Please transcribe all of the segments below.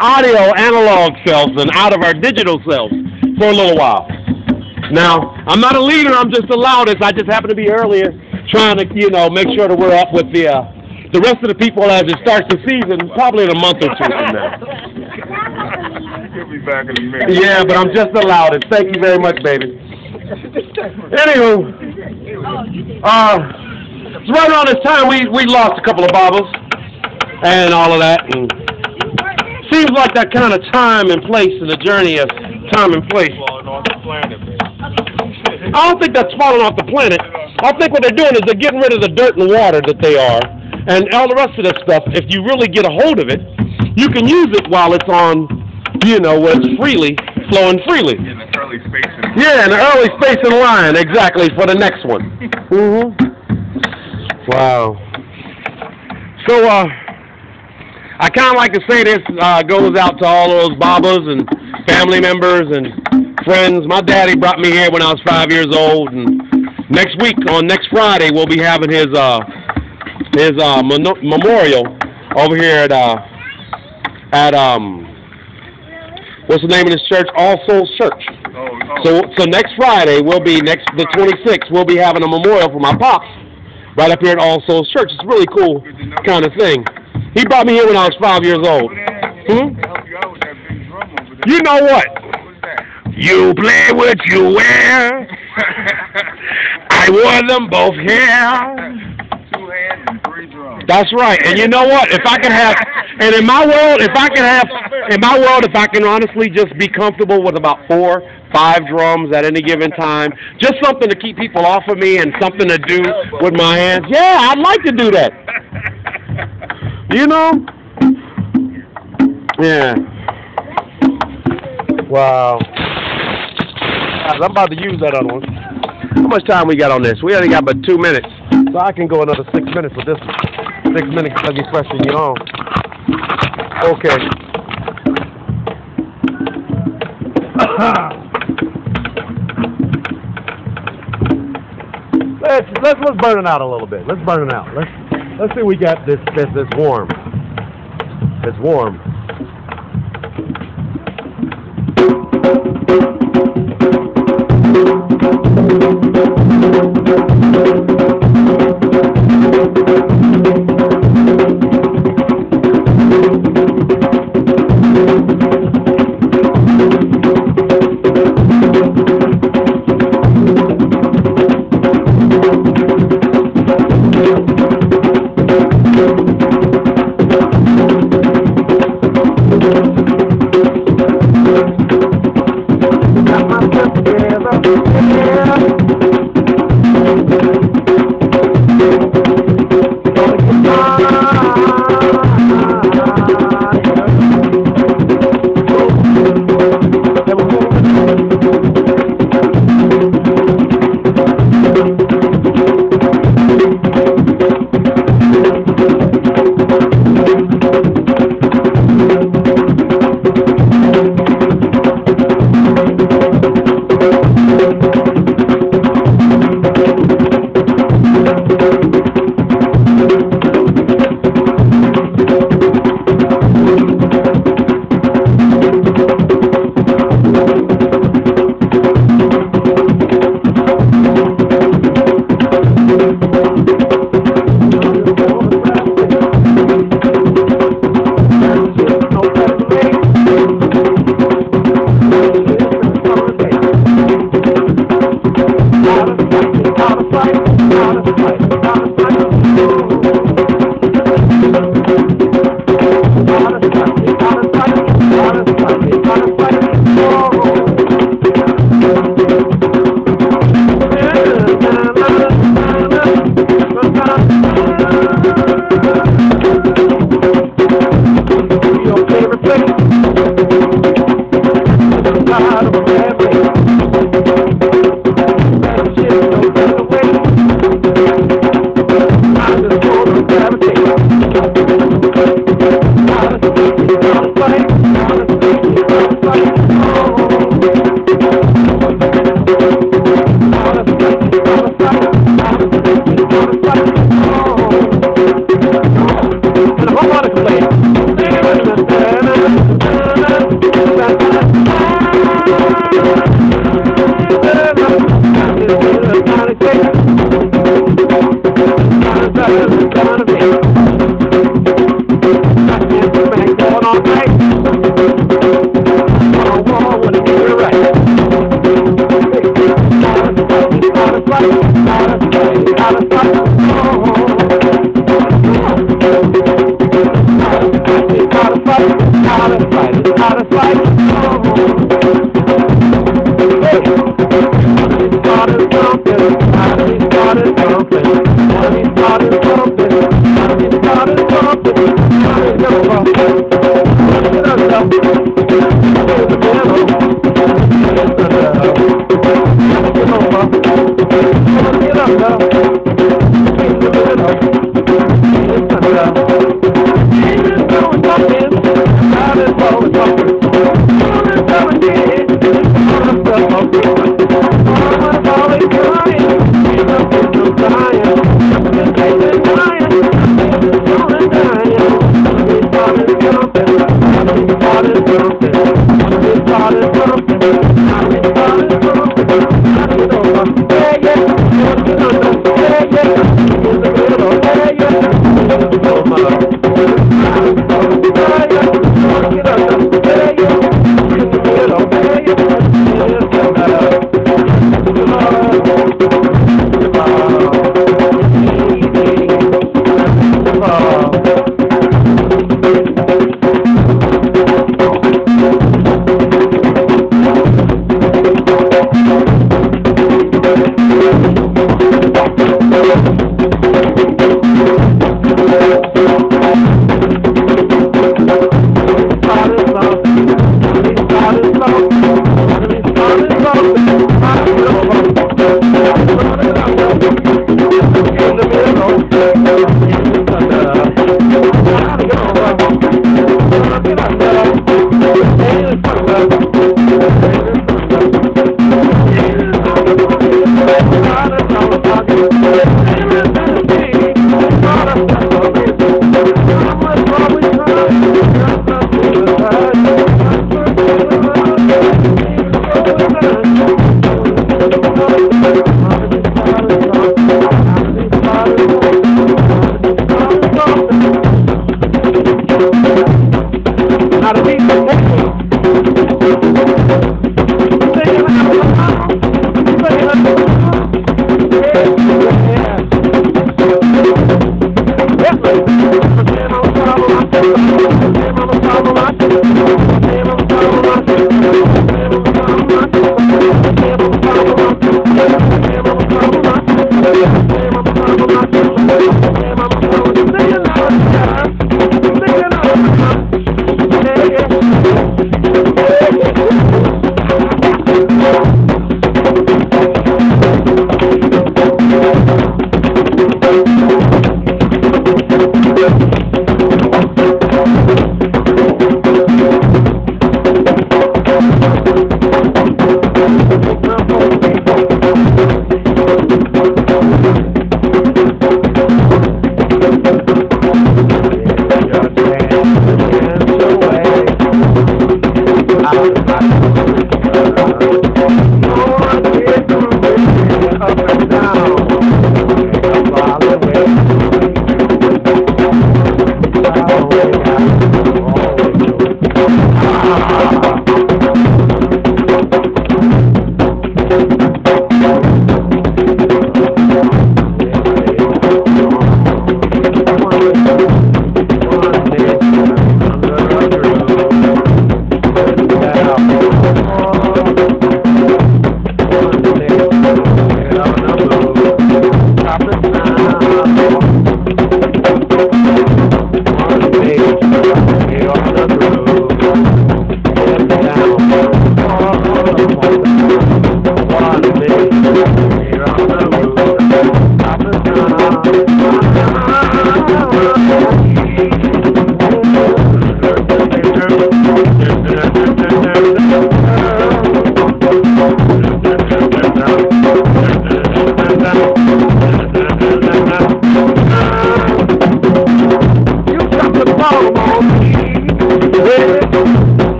audio analog selves and out of our digital selves for a little while. Now, I'm not a leader, I'm just the loudest. I just happen to be earlier trying to, make sure that we're up with the rest of the people as it starts the season, probably in a month or two from now. He'll be back in a minute. Yeah, but I'm just the loudest. Thank you very much, baby. Anywho, it's right around this time we lost a couple of bobbers and all of that. And seems like that kind of time and place in the journey of time and place. I don't think that's falling off the planet. I think what they're doing is they're getting rid of the dirt and water that they are, and all the rest of this stuff. If you really get a hold of it, you can use it while it's on, where it's flowing freely. In the early space. Yeah, in the early space in line, exactly, for the next one. Wow. So, I kind of like to say this goes out to all those Babas and family members and friends. My daddy brought me here when I was 5 years old, and next Friday, we'll be having his memorial over here at what's the name of this church? All Souls Church. So next Friday the 26th, we'll be having a memorial for my pops right up here at All Souls Church. It's a really cool kind of thing. He brought me here when I was 5 years old. You know what? You play what you wear. I wore them both here. 2 hands and 3 drums. That's right. And you know what? If I can honestly just be comfortable with about 4, 5 drums at any given time, just something to keep people off of me and something to do with my hands. Yeah, I'd like to do that. Yeah. Wow. I'm about to use that other one. How much time we got on this? We only got about 2 minutes. So I can go another 6 minutes with this one. 6 minutes to be pressing you on. Okay. Let's burn it out a little bit. Let's burn it out. Let's see if we got this warm. It's warm. And a harmonica player.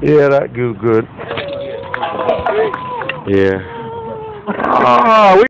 Yeah, that goo good. Yeah. Oh,